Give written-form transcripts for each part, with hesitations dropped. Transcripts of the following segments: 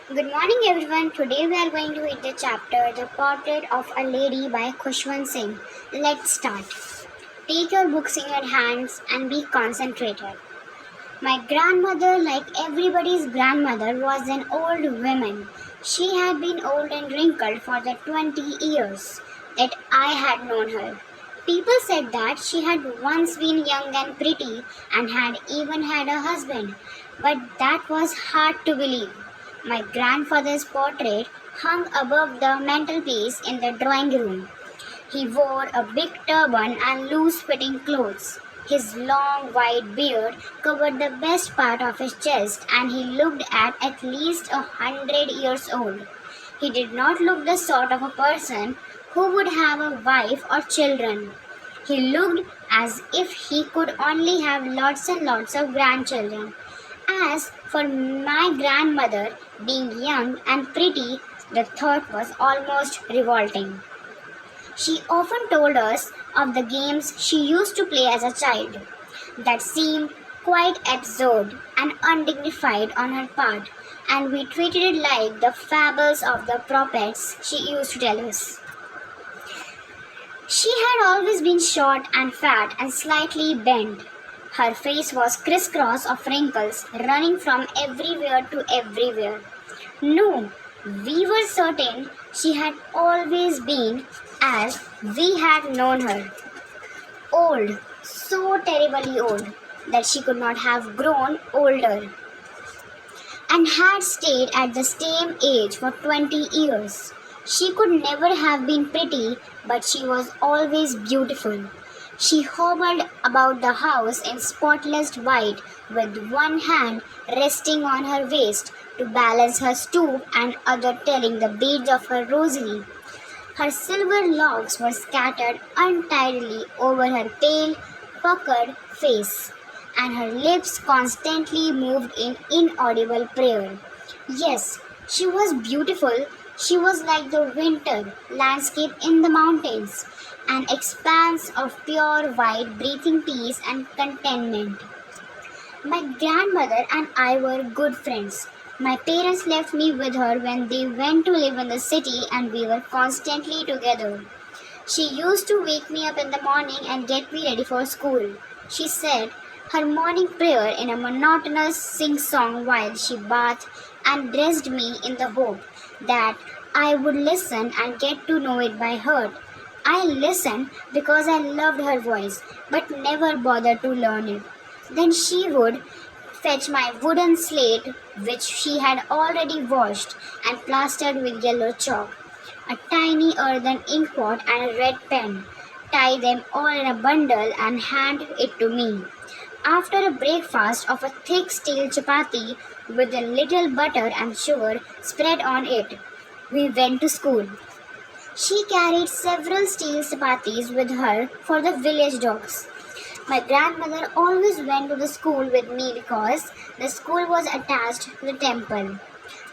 Good morning, everyone. Today we are going to read the chapter The Portrait of a Lady by Khushwant Singh. Let's start. Take your books in your hands and be concentrated. My grandmother, like everybody's grandmother, was an old woman. She had been old and wrinkled for the 20 years that I had known her. People said that she had once been young and pretty and had even had a husband, but that was hard to believe. My grandfather's portrait hung above the mantelpiece in the drawing room. He wore a big turban and loose fitting clothes. His long white beard covered the best part of his chest, and he looked at least 100 years old. He did not look the sort of a person who would have a wife or children. He looked as if he could only have lots and lots of grandchildren. As for my grandmother being young and pretty, the thought was almost revolting. She often told us of the games she used to play as a child that seemed quite absurd and undignified on her part, and we treated it like the fables of the prophets she used to tell us. She had always been short and fat and slightly bent. Her face was crisscross of wrinkles running from everywhere to everywhere. No, we were certain she had always been as we had known her. Old, so terribly old that she could not have grown older, and had stayed at the same age for 20 years. She could never have been pretty, but she was always beautiful. She hobbled about the house in spotless white with one hand resting on her waist to balance her stoop and other telling the beads of her rosary. Her silver locks were scattered untidily over her pale, puckered face, and her lips constantly moved in inaudible prayer. Yes, she was beautiful. She was like the winter landscape in the mountains, an expanse of pure white breathing peace and contentment. My grandmother and I were good friends. My parents left me with her when they went to live in the city, and we were constantly together. She used to wake me up in the morning and get me ready for school. She said her morning prayer in a monotonous sing song while she bathed and dressed me in the hope that I would listen and get to know it by heart. I listened because I loved her voice, but never bothered to learn it. Then she would fetch my wooden slate, which she had already washed and plastered with yellow chalk, a tiny earthen inkpot, and a red pen, tie them all in a bundle, and hand it to me. After a breakfast of a thick steel chapati with a little butter and sugar spread on it, we went to school. She carried several steel chapatis with her for the village dogs. My grandmother always went to the school with me because the school was attached to the temple.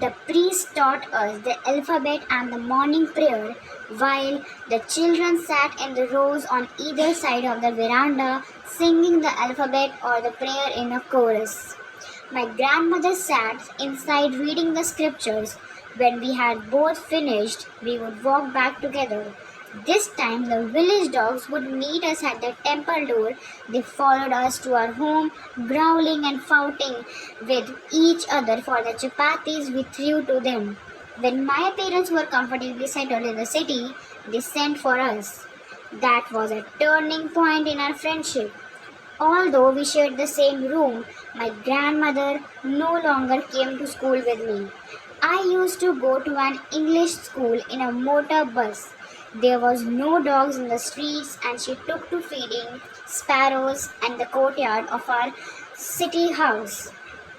The priest taught us the alphabet and the morning prayer, while the children sat in the rows on either side of the veranda singing the alphabet or the prayer in a chorus. My grandmother sat inside reading the scriptures. When we had both finished, we would walk back together. This time, the village dogs would meet us at the temple door. They followed us to our home, growling and fighting with each other for the chapatis we threw to them. When my parents were comfortably settled in the city, they sent for us. That was a turning point in our friendship. Although we shared the same room, my grandmother no longer came to school with me. I used to go to an English school in a motor bus. There was no dogs in the streets, and she took to feeding sparrows in the courtyard of our city house.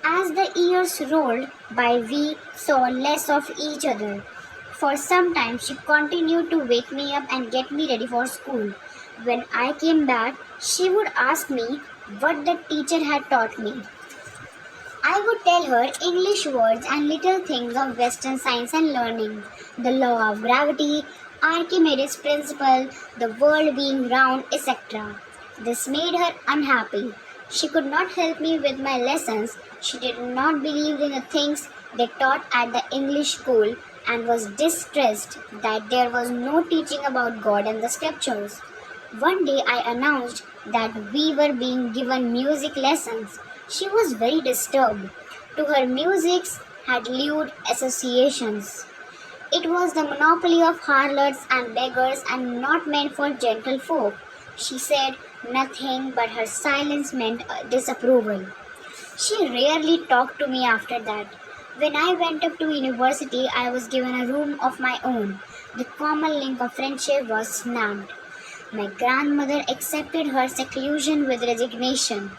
As the years rolled by, we saw less of each other. For some time, she continued to wake me up and get me ready for school. When I came back, she would ask me what the teacher had taught me. I would tell her English words and little things of Western science and learning, the law of gravity, Archimedes' principle, the world being round, etc. This made her unhappy. She could not help me with my lessons. She did not believe in the things They taught at the English school and was distressed that there was no teaching about God and the scriptures. One day I announced that we were being given music lessons. She was very disturbed. To her, music had lewd associations. It was the monopoly of harlots and beggars and not meant for gentle folk. She said nothing, but her silence meant disapproval. She rarely talked to me after that. When I went up to university, I was given a room of my own. The common link of friendship was snapped. My grandmother accepted her seclusion with resignation.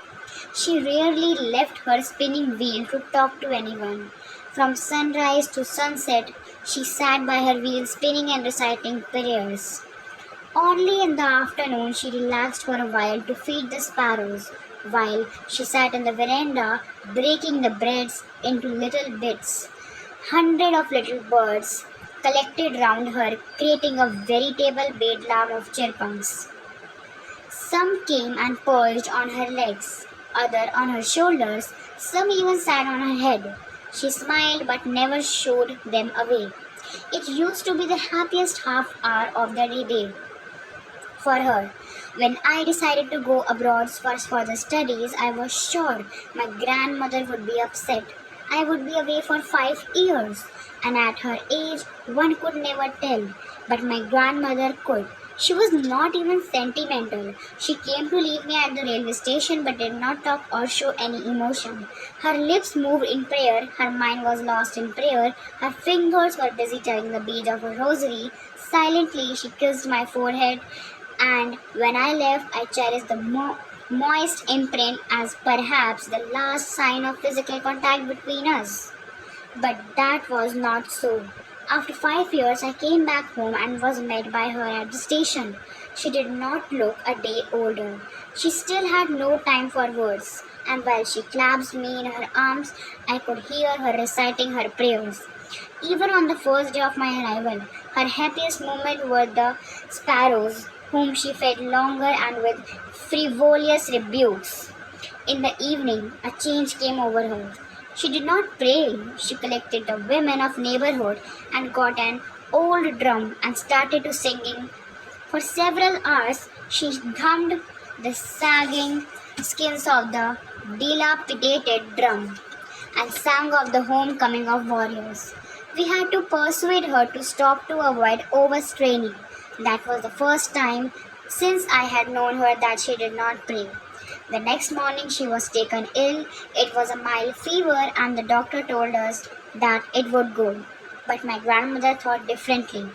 She rarely left her spinning wheel to talk to anyone. From sunrise to sunset, she sat by her wheel spinning and reciting prayers. Only in the afternoon she relaxed for a while to feed the sparrows, while she sat in the veranda breaking the breads into little bits. Hundreds of little birds collected round her, creating a veritable bedlam of chirpings. Some came and perched on her legs, others on her shoulders, some even sat on her head. She smiled but never showed them away. It used to be the happiest half hour of the day for her. When I decided to go abroad for the studies, I was sure my grandmother would be upset. I would be away for 5 years, and at her age, one could never tell. But my grandmother could. She was not even sentimental. She came to leave me at the railway station but did not talk or show any emotion. Her lips moved in prayer, her mind was lost in prayer, her fingers were busy tying the beads of her rosary. Silently, she kissed my forehead, and when I left, I cherished the moist imprint as perhaps the last sign of physical contact between us. But that was not so. After 5 years, I came back home and was met by her at the station. She did not look a day older. She still had no time for words, and while she clasped me in her arms, I could hear her reciting her prayers. Even on the first day of my arrival, her happiest moment were the sparrows, whom she fed longer and with frivolous rebukes. In the evening, a change came over her. She did not pray. She collected the women of neighborhood and got an old drum and started to singing. For several hours, she hummed the sagging skins of the dilapidated drum and sang of the homecoming of warriors. We had to persuade her to stop to avoid overstraining. That was the first time since I had known her that she did not pray. The next morning she was taken ill. It was a mild fever, and the doctor told us that it would go. But my grandmother thought differently.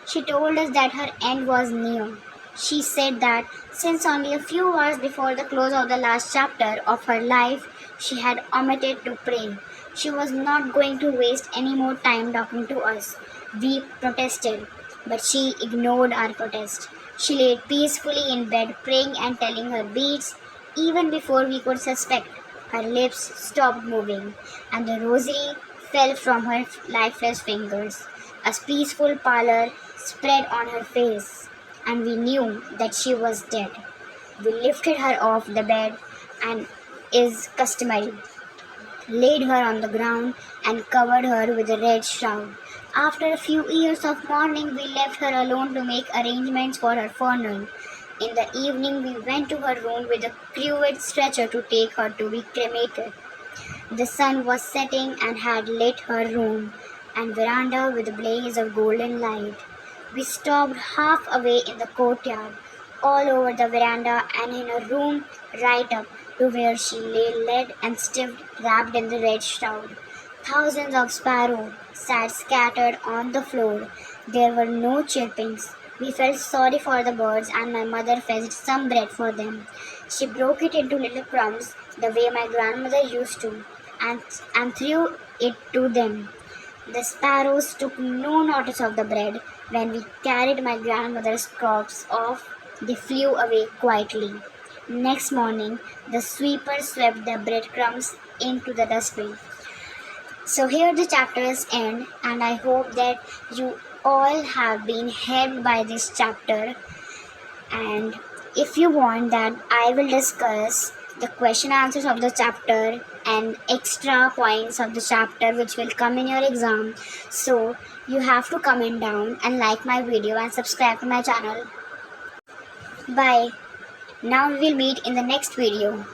She told us that her end was near. She said that since only a few hours before the close of the last chapter of her life, she had omitted to pray. She was not going to waste any more time talking to us. We protested, but she ignored our protest. She lay peacefully in bed, praying and telling her beads. Even before we could suspect, her lips stopped moving, and the rosary fell from her lifeless fingers. A peaceful pallor spread on her face, and we knew that she was dead. We lifted her off the bed, and is customary, laid her on the ground, and covered her with a red shroud. After a few years of mourning, we left her alone to make arrangements for her funeral. In the evening, we went to her room with a crude stretcher to take her to be cremated. The sun was setting and had lit her room and veranda with a blaze of golden light. We stopped half away in the courtyard, all over the veranda and in her room right up to where she lay lead and stiff, wrapped in the red shroud. Thousands of sparrows sat scattered on the floor. There were no chirpings. We felt sorry for the birds, and my mother fetched some bread for them. She broke it into little crumbs the way my grandmother used to, and threw it to them. The sparrows took no notice of the bread. When we carried my grandmother's corpse off, they flew away quietly. Next morning, the sweeper swept the breadcrumbs into the dustbin. So here the chapters end, and I hope that you all have been helped by this chapter. And if you want that I will discuss the question answers of the chapter and extra points of the chapter which will come in your exam. So you have to comment down and like my video and subscribe to my channel. Bye. Now we will meet in the next video.